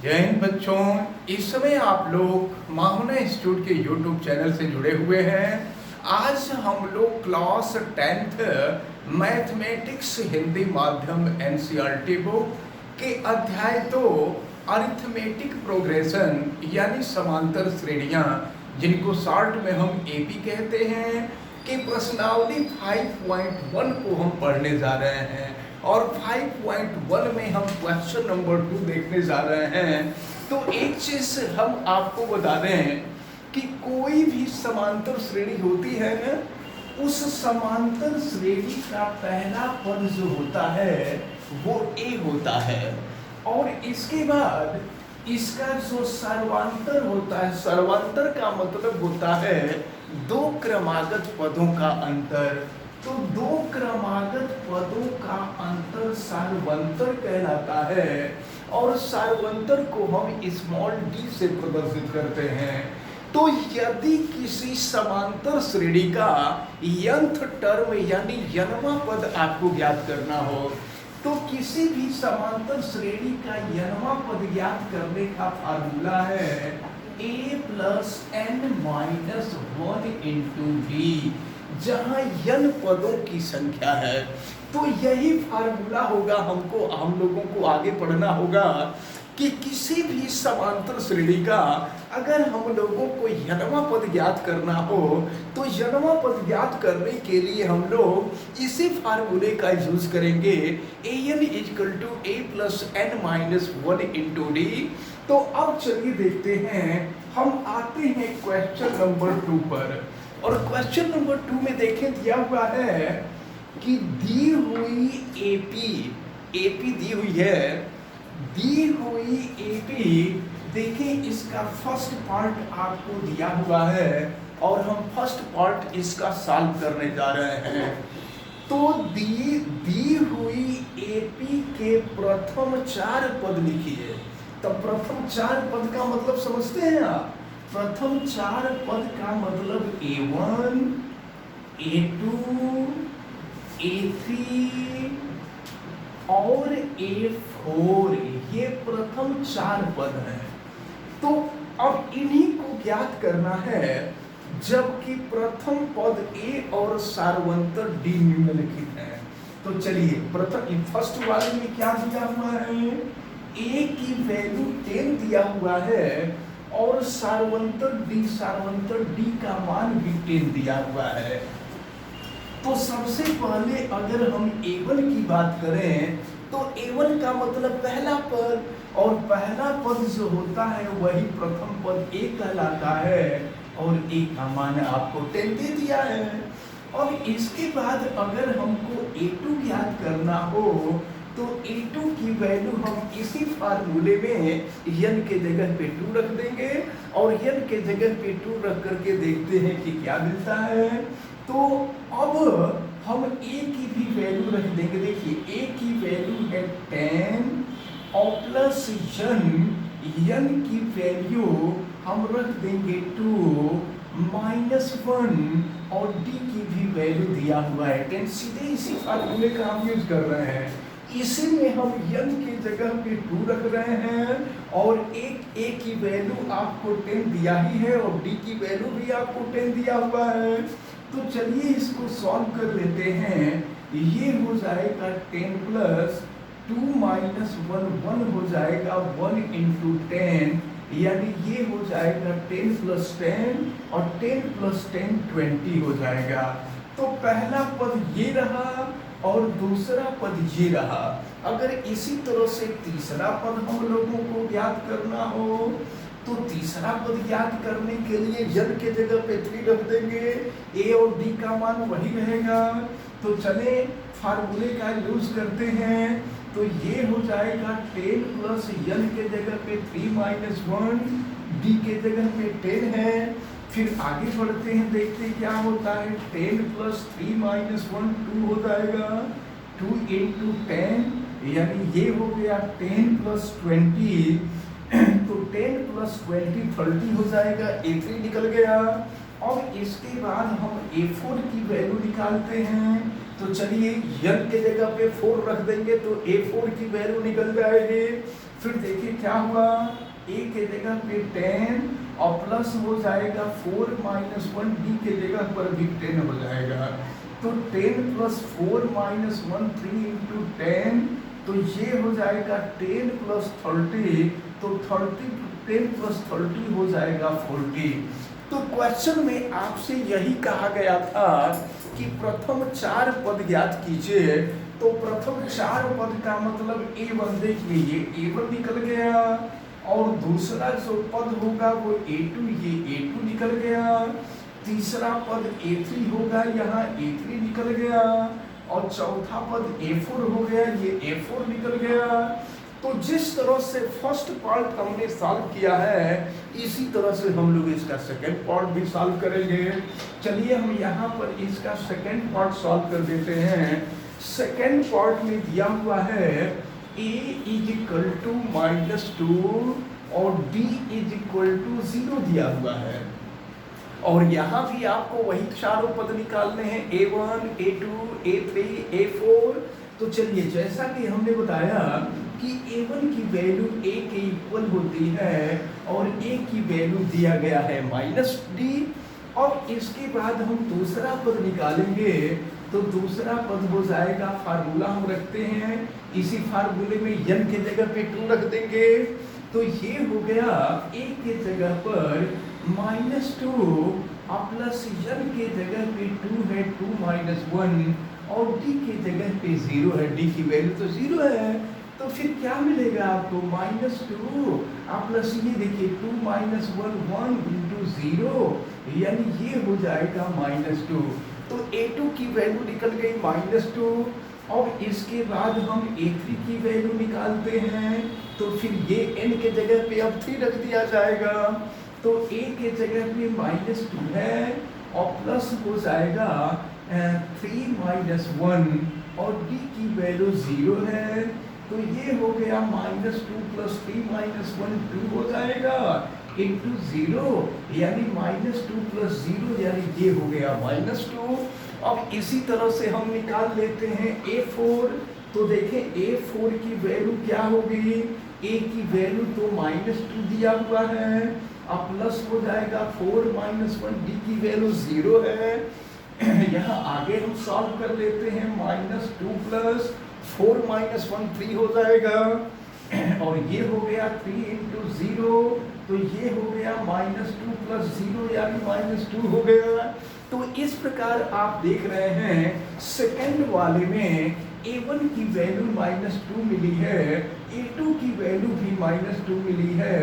जय हिंद बच्चों। इस समय आप लोग माहुना इंस्टीट्यूट के यूट्यूब चैनल से जुड़े हुए हैं। आज हम लोग क्लास 10th मैथमेटिक्स हिंदी माध्यम एनसीईआरटी बुक के अध्याय 2 अरिथमेटिक प्रोग्रेशन यानी समांतर श्रेणियां, जिनको शॉर्ट में हम एपी कहते हैं, कि प्रश्नावली 5.1 को हम पढ़ने जा रहे हैं। और 5.1 में हम क्वेश्चन नंबर 2 देखने जा रहे हैं। तो एक चीज हम आपको बता दें कि कोई भी समांतर श्रेणी होती है ना, उस समांतर श्रेणी का पहला पद जो होता है वो ए होता है, और इसके बाद इसका जो सर्वांतर होता है, सर्वांतर का मतलब होता है दो क्रमागत पदों का अंतर। तो दो क्रमागत पदों का अंतर सार्वंतर कहलाता है, और सार्वंतर को हम स्मॉल डी से प्रदर्शित करते हैं। तो यदि किसी समांतर श्रेणी का nth टर्म यानी n वां पद आपको ज्ञात करना हो, तो किसी भी समांतर श्रेणी का n वां पद ज्ञात करने का फार्मूला है a plus n minus 1 into B, जहां n पदों की संख्या है। तो यही फार्मूला होगा, हम लोगों को आगे पढ़ना होगा कि किसी भी समांतर श्रेणी का अगर हम लोगों को n वां पद ज्ञात करना हो, तो n वां पद ज्ञात करने के लिए हम लोग इसी फार्मूले का यूज करेंगे, an equal to a plus n minus 1 into D. तो अब चलिए देखते हैं, हम आते हैं क्वेश्चन नंबर 2 पर। और क्वेश्चन नंबर 2 में देखें दिया हुआ है कि दी हुई एपी दी हुई है, दी हुई एपी। देखिए इसका फर्स्ट पार्ट आपको दिया हुआ है और हम फर्स्ट पार्ट इसका सॉल्व करने जा रहे हैं। तो दी हुई एपी के प्रथम 4 पद लिखिए। तो प्रथम 4 पद का मतलब समझते हैं आप? प्रथम 4 पद का मतलब A1, A2, A3 और A4, ये प्रथम 4 पद हैं। तो अब इन्हीं को ज्ञात करना है, जबकि प्रथम पद A और सार्वंतर D निम्नलिखित है। तो चलिए प्रथम फर्स्ट वाले में क्या दिया हुआ है, A की वैल्यू 10 दिया हुआ है और सार्वंतर D का मान भी 10 दिया हुआ है। तो सबसे पहले अगर हम A1 की बात करें, तो A1 का मतलब पहला पद, और पहला पद जो होता है वही प्रथम पद A कहलाता है, और A का मान आपको 10 दे दिया है। और इसके बाद अगर हमको A2 ज्ञात करना हो, तो A2 की वैल्यू हम इसी फार्मूले में n के जगह पे 2 रख देंगे, और n के जगह पे 2 रख करके देखते हैं कि क्या मिलता है। तो अब हम A की भी वैल्यू रख देंगे। देखिए A की वैल्यू है 10 और प्लस n की वैल्यू हम रख देंगे 2 माइनस 1, और D की भी वैल्यू दिया हुआ है 10। सीधे इसी फार्मूले का हम यूज कर रहे हैं। इसी में हम n की जगह पे 2 रख रहे हैं, और A की वैल्यू आपको 10 दिया ही है, और D की वैल्यू भी आपको 10 दिया हुआ है। तो चलिए इसको सॉल्व कर लेते हैं। ये हो जाएगा 10 प्लस 2 माइनस 1 हो जाएगा 1 इंटू 10, यानी ये हो जाएगा 10 प्लस 10, और 10 प्लस 10 20 हो जाएगा। तो पहला पद ये रहा और दूसरा पद ये रहा। अगर इसी तरह से तीसरा पद हम लोगों को ज्ञात करना हो, तो तीसरा पद ज्ञात करने के लिए n के जगह पे 3 रख देंगे, A और D का मान वही रहेगा। तो चले फार्मूले का यूज करते हैं। तो ये हो जाएगा 10 प्लस n के जगह पे 3 माइनस 1, D के जगह पे 10 है। फिर आगे बढ़ते हैं, देखते हैं क्या होता है। 10 प्लस 3 माइनस 1 2 हो जाएगा, 2 इंटू 10, यानी ये हो गया 10 प्लस 20, तो 10 प्लस 20 30 हो जाएगा। A3 निकल गया। और इसके बाद हम A4 की वैल्यू निकालते हैं। तो चलिए n के जगह पे 4 रख देंगे, तो A4 की वैल्यू निकल जाएगी। फिर देखिए क्या हुआ, ए के जगह पे 10 और प्लस हो जाएगा 4 माइनस 1, डी के जगह पर भी 10 हो जाएगा। तो 10 प्लस 4 माइनस 1 3 इंटू 10, तो ये हो जाएगा 10 प्लस 30, तो 10 प्लस 30 हो जाएगा 40। तो क्वेश्चन में आपसे यही कहा गया था कि प्रथम 4 पद ज्ञात कीजिए। तो प्रथम 4 पद का मतलब A1, देखिए ये A1 निकल गया, और दूसरा जो पद होगा वो A2, ये A2 निकल गया, तीसरा पद A3 होगा, यहाँ A3 निकल गया, और चौथा पद A4 हो गया, ये A4 निकल गया। तो जिस तरह से फर्स्ट पार्ट हमने सॉल्व किया है, इसी तरह से हम लोग इसका सेकंड पार्ट भी सॉल्व करेंगे। चलिए हम यहाँ पर इसका सेकंड पार्ट सॉल्व कर देते हैं। सेकंड पार्ट में दिया हुआ है a इज इक्वल टू -2 और b इज इक्वल टू 0 दिया हुआ है, और यहाँ भी आपको वही चारों पद निकालने हैं, A1, A2, A3, A4। तो चलिए, जैसा कि हमने बताया कि A1 की वैल्यू A के इक्वल होती है, और A की वैल्यू दिया गया है -D। और इसके बाद हम दूसरा पद निकालेंगे, तो दूसरा पद हो जाएगा, फार्मूला हम रखते हैं, इसी फार्मूले में n के जगह पे 2 रख देंगे। तो ये हो गया A के जगह पर -2 और प्लस n के जगह पे 2 है, 2 माइनस 1, और d के जगह पे 0 है, d की वैल्यू तो 0 है। तो फिर क्या मिलेगा आपको, -2 और प्लस ये देखिए 2 माइनस 1, 1 इंटू 0, यानी ये हो जाएगा -2। तो A2 की वैल्यू निकल गई -2, और इसके बाद हम A3 की वैल्यू निकालते हैं। तो फिर ये n के जगह पे अब 3 रख दिया जाएगा, तो A के जगह पे -2 है, और प्लस हो जाएगा 3 माइनस 1, और D की वैल्यू 0 है। तो ये हो गया -2 प्लस 3 माइनस 1, 2 हो जाएगा इंटू 0, यानी -2 प्लस 0, यानी ये हो गया -2। अब इसी तरह से हम निकाल लेते हैं A4। तो देखें A4 की वैल्यू क्या होगी, A की वैल्यू तो -2 दिया हुआ है, अब प्लस हो जाएगा 4 माइनस 1, D की वैल्यू 0 है। यहाँ आगे हम सॉल्व कर लेते हैं, -2 प्लस 4 माइनस 1, 3 हो जाएगा, और ये हो गया 3 इंटू 0, तो ये हो गया -2 प्लस 0, यानी -2 हो गया। तो इस प्रकार आप देख रहे हैं सेकंड वाले में A1 की वैल्यू -2 मिली है, A2 की वैल्यू भी -2 मिली है,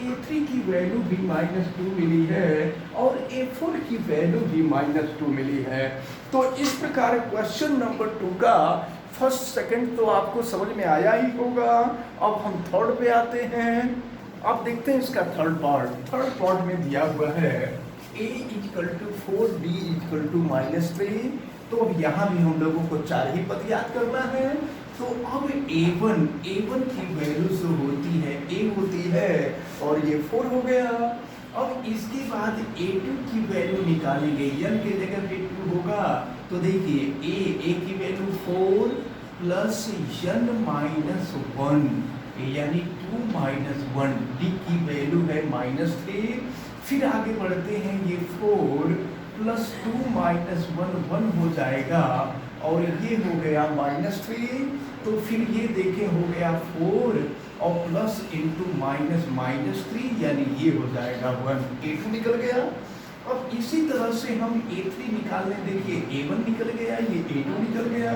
A3 की वैल्यू भी -2 मिली है, और A4 की वैल्यू भी -2 मिली है। तो इस प्रकार क्वेश्चन नंबर 2 का फर्स्ट सेकंड तो आपको समझ में आया ही होगा। अब हम थर्ड पे आते हैं। अब देखते हैं इसका थर्ड पार्ट। थर्ड पार्ट में दिया हुआ है a equal to 4, d equal to -3। तो अब यहाँ भी हम लोगों को 4 ही पद याद करना है। तो अब A1 की वैल्यू जो होती है a होती है, और ये 4 हो गया। अब इसके बाद A2 की वैल्यू निकाली गई, n के जगह पे 2 होगा। तो देखिए a की वैल्यू 4 प्लस n माइनस 1, यानी 2 माइनस 1, d की वैल्यू है -3। फिर आगे बढ़ते हैं, ये 4 प्लस 2 माइनस 1, 1 हो जाएगा, और ये हो गया -3। तो फिर ये देखें हो गया 4 और प्लस इंटू -3, यानी ये हो जाएगा 1, A2 निकल गया। अब इसी तरह से हम A3 निकालने, देखिए A1 निकल गया, ये A2 निकल गया।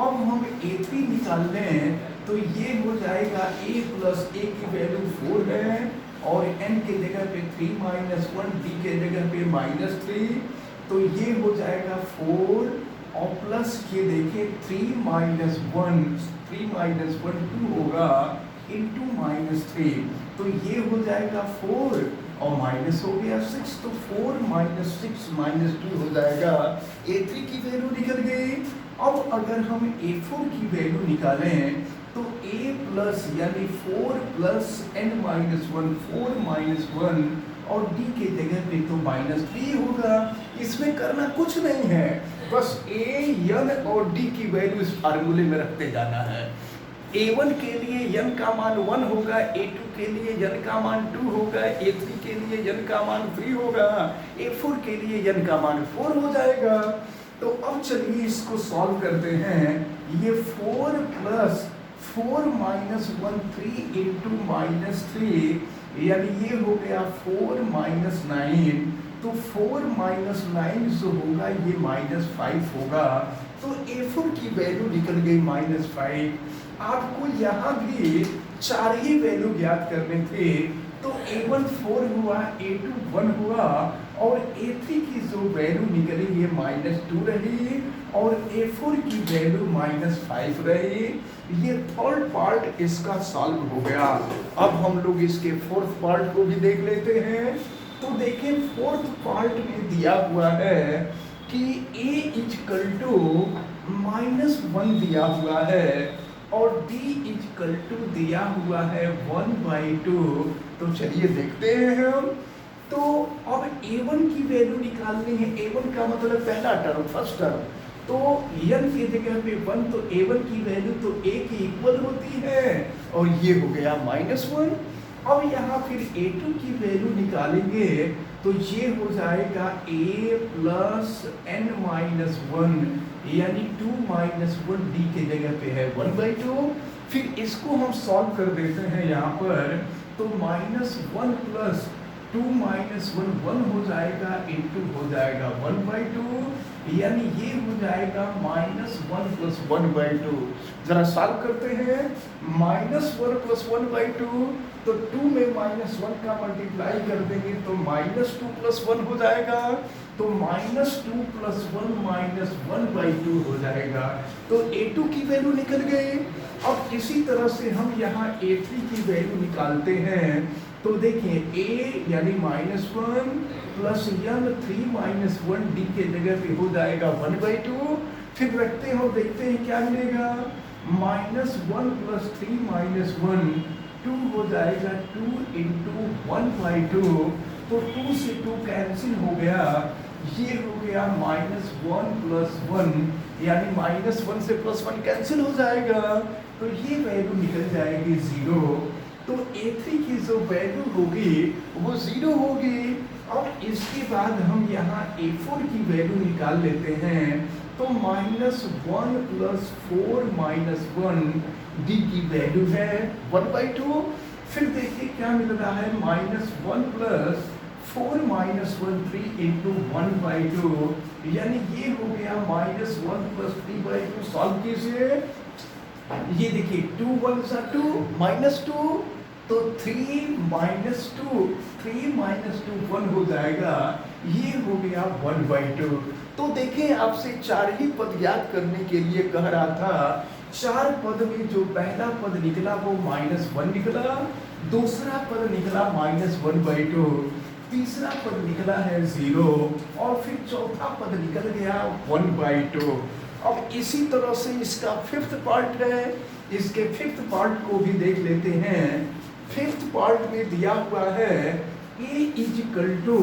अब हम A3 निकाल लें, तो ये हो जाएगा A प्लस A की वैल्यू 4 है, और n के जगह पे 3 माइनस 1, d के जगह पे -3। तो ये हो जाएगा 4 और प्लस ये देखिए 3 माइनस 1 2 होगा इंटू -3। तो ये हो जाएगा 4 और माइनस हो गया 6, तो 4 माइनस 6 -2 हो जाएगा। A3 की वैल्यू निकल गई। अब अगर हम A4 की वैल्यू निकालें, तो A प्लस यानी 4 प्लस n माइनस 1, 4 माइनस 1, और d के जगह पे तो -3 होगा। इसमें करना कुछ नहीं है, बस A, n और d की वैल्यू इस फार्मूले में रखते जाना है। A1 के लिए n का मान 1 होगा, A2 के लिए n का मान 2 होगा, A3 के लिए n का मान 3 होगा, A4 के लिए n का मान 4 हो जाएगा। तो अब चलिए इसको सॉल्व करते हैं। ये 4 प्लस 4 माइनस 1 3 इंटू माइनस 3 यानी ये हो गया 4 माइनस 9। तो 4 माइनस 9 जो होगा ये माइनस 5 होगा। तो A4 की वैल्यू निकल गई माइनस 5। आपको यहाँ भी चार ही वैल्यू ज्ञात करने थे। तो A1 4 हुआ, A2 1 हुआ और A3 की जो वैल्यू निकली ये माइनस 2 रही और A4 की वैल्यू माइनस 5 रही। ये थर्ड पार्ट इसका सॉल्व हो गया। अब हम लोग इसके फोर्थ पार्ट को भी देख लेते हैं। तो देखें फोर्थ पार्ट में दिया हुआ है कि A इक्वल टू -1 दिया हुआ है और D इक्वल टू दिया हुआ है 1/2। तो चलिए देखते हैं हम। तो अब A1 की वैल्यू निकालनी है। A1 का मतलब पहला टर्म, फर्स्ट टर्म। तो n की जगह पे 1, तो A1 की वैल्यू तो A की इक्वल होती है और ये हो गया -1। अब यहाँ फिर A2 की वैल्यू निकालेंगे तो ये हो जाएगा A प्लस n-1 यानी 2 माइनस 1 D के जगह पे है 1/2। फिर इसको हम सॉल्व कर देते हैं यहाँ पर। तो -1 प्लस 2 माइनस 1 1 हो जाएगा, इंटू हो जाएगा 1/2 यानी ये हो जाएगा -1 प्लस 1/2। जरा सॉल्व करते हैं। -1 प्लस 1/2 तो 2 में -1 का मल्टीप्लाई कर देंगे तो -2 प्लस 1 हो जाएगा। तो -2 प्लस 1 -1/2 हो जाएगा। तो A2 की वैल्यू निकल गई। अब इसी तरह से हम यहाँ A3 की वैल्यू निकालते हैं। तो देखिए A यानी -1 प्लस n 3 माइनस 1 D के जगह पे हो जाएगा 1/2। फिर रखते हैं और देखते हैं क्या मिलेगा। -1 प्लस 3 माइनस 1 2 हो जाएगा 2 इंटू 1/2। तो 2 से 2 कैंसिल हो गया। ये हो गया -1 प्लस 1 यानी -1 से +1 कैंसिल हो जाएगा। तो ये वैल्यू निकल जाएगी 0। तो A3 की जो वैल्यू होगी वो 0 होगी। अब इसके बाद हम यहाँ A4 की वैल्यू निकाल लेते हैं। तो -1 प्लस 4 माइनस 1 D की वैल्यू है 1/2। फिर देखिए क्या मिल रहा है। -1 प्लस 4 माइनस 1 3 इंटू 1/2 यानी ये हो गया -1 प्लस 3/2। सॉल्व कीजिए। ये देखिए 2 1 सा 2 -2 तो 3 माइनस 2 3 माइनस 2 1 हो जाएगा। ये हो गया 1/2। तो देखें आपसे चार ही पद ज्ञात करने के लिए कह रहा था। चार पद में जो पहला पद निकला वो -1 निकला, दूसरा पद निकला -1/2, तीसरा पद निकला है 0 और फिर चौथा पद निकल गया 1/2। अब इसी तरह से इसका फिफ्थ पार्ट है। इसके फिफ्थ पार्ट को भी देख लेते हैं। फिफ्थ पार्ट में दिया हुआ है A इक्वल टू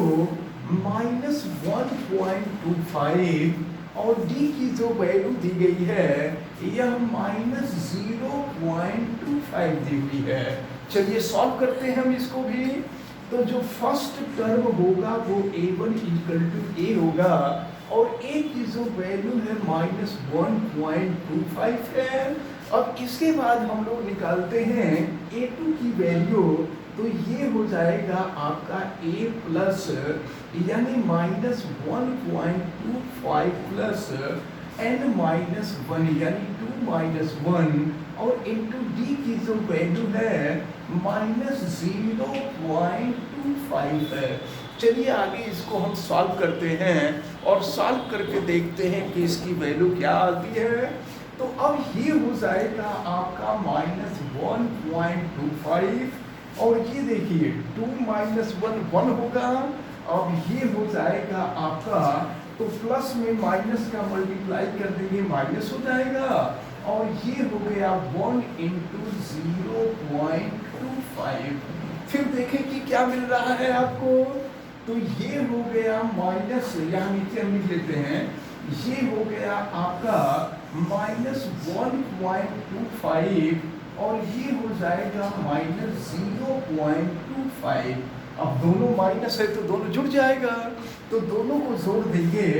-1.25 और D की जो वैल्यू दी गई है यह -0.25 दी हुई है। चलिए सॉल्व करते हैं हम इसको भी। तो जो फर्स्ट टर्म होगा वो A1 इक्वल टू A होगा और A की जो वैल्यू है -1.25 है। अब इसके बाद हम लोग निकालते हैं A2 की वैल्यू। तो ये हो जाएगा आपका A प्लस यानी -1.25 प्लस n-1 यानी 2 माइनस 1 और इंटू D की जो वैल्यू है -0.25 है। चलिए आगे इसको हम सॉल्व करते हैं और सॉल्व करके देखते हैं कि इसकी वैल्यू क्या आती है। तो अब ये हो जाएगा आपका -1.25 और ये देखिए 2 माइनस 1 1 होगा। अब ये हो जाएगा आपका, तो प्लस में माइनस का मल्टीप्लाई कर देंगे माइनस हो जाएगा और ये हो गया 1 इंटू 0.25। फिर देखें कि क्या मिल रहा है आपको। तो ये हो गया माइनस, यहाँ नीचे हम लिख लेते हैं, ये हो गया आपका -1.25 और ये हो जाएगा -0.25। अब दोनों माइनस है तो दोनों जुड़ जाएगा, तो दोनों को जोड़ देंगे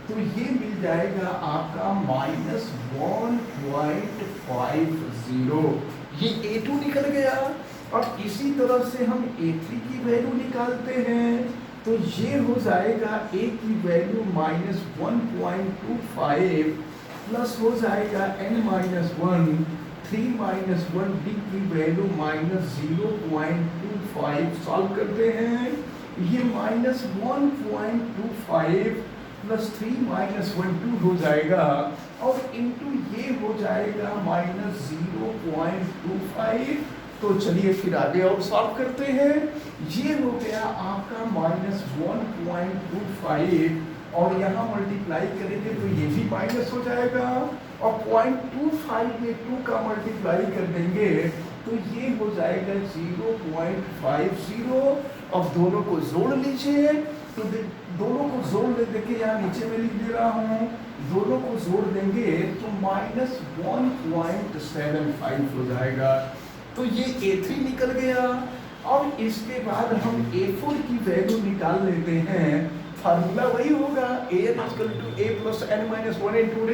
तो ये मिल जाएगा आपका -1.50। ये A2 निकल गया। अब इसी तरह से हम A3 की वैल्यू निकालते हैं, तो ये हो जाएगा A की वैल्यू -1.25 प्लस हो जाएगा n-1, 3 - 1 D की वैल्यू -0.25। सॉल्व करते हैं, ये -1.25 प्लस 3 - 1 2 हो जाएगा और इनटू ये हो जाएगा -0.25। तो चलिए फिर आगे और सॉल्व करते हैं। ये हो गया आपका -1.25 और यहाँ मल्टीप्लाई करेंगे तो ये भी माइनस हो जाएगा और 0.25 में 2 का मल्टीप्लाई कर देंगे तो ये हो जाएगा 0.50। अब दोनों को जोड़ लीजिए, तो दोनों को जोड़ ले, देखिए यहाँ नीचे में लिख दे रहा हूँ, दोनों को जोड़ देंगे तो -1.75 हो जाएगा। तो ये A3 निकल गया। अब इसके बाद हम A4 की वैल्यू निकाल लेते हैं। फार्मूला वही होगा A = A + n-1 × D।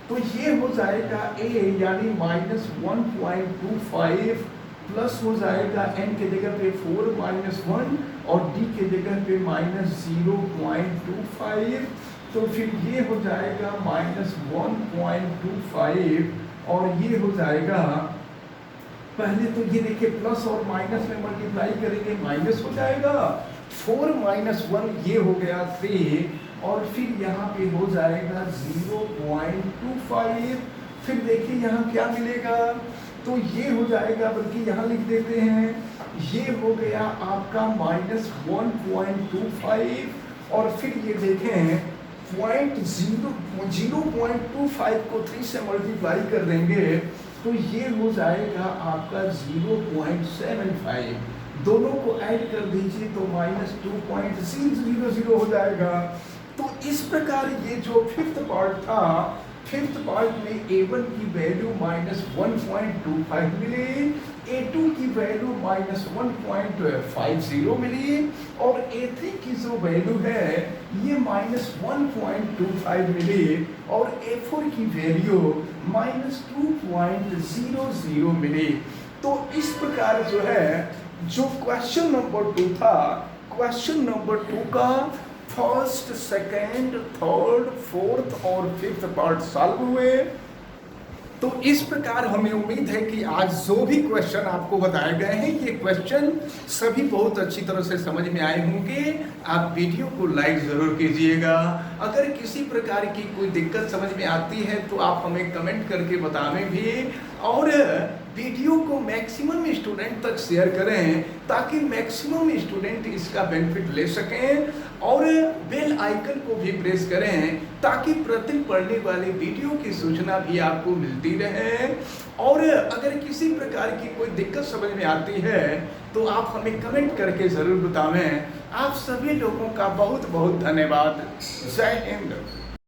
तो ये हो जाएगा A यानी -1.25 प्लस हो जाएगा n के जगह पे 4 - 1 और D के जगह पे -0.25। तो फिर ये हो जाएगा -1.25 और ये हो जाएगा, पहले तो ये देखिए प्लस और माइनस में मल्टीप्लाई करेंगे माइनस हो जाएगा, 4 - 1 ये हो गया 3 और फिर यहाँ पे हो जाएगा 0.25। फिर देखिए यहाँ क्या मिलेगा, तो ये हो जाएगा, बल्कि यहाँ लिख देते हैं, ये हो गया आपका -1.25 और फिर ये देखें 0.25 को 3 से मल्टीप्लाई कर देंगे तो ये हो जाएगा आपका 0.75। दोनों को ऐड कर दीजिए तो -2.000 हो जाएगा। तो इस प्रकार ये जो फिफ्थ पार्ट था, फिफ्थ पार्ट में A1 की वैल्यू -1.25 मिली, A2 की वैल्यू -1.50 मिली और A3 की जो वैल्यू है ये -1.25 मिली और A4 की वैल्यू -2.00 मिली। तो इस प्रकार जो है, जो क्वेश्चन नंबर 2 था, क्वेश्चन नंबर 2 का फर्स्ट, सेकेंड, थर्ड, फोर्थ और फिफ्थ पार्ट सॉल्व हुए। तो इस प्रकार हमें उम्मीद है कि आज जो भी क्वेश्चन आपको बताए गए हैं ये क्वेश्चन सभी बहुत अच्छी तरह से समझ में आए होंगे। आप वीडियो को लाइक जरूर कीजिएगा। अगर किसी प्रकार की कोई दिक्कत समझ में आती है तो आप हमें कमेंट करके बतावें भी, और वीडियो को मैक्सिमम स्टूडेंट तक शेयर करें ताकि मैक्सिमम स्टूडेंट इसका बेनिफिट ले सकें, और बेल आइकन को भी प्रेस करें ताकि प्रतिदिन पढ़ने वाली वीडियो की सूचना भी आपको मिलती रहे। और अगर किसी प्रकार की कोई दिक्कत समझ में आती है तो आप हमें कमेंट करके ज़रूर बतावें। आप सभी लोगों का बहुत बहुत धन्यवाद। जय हिंद।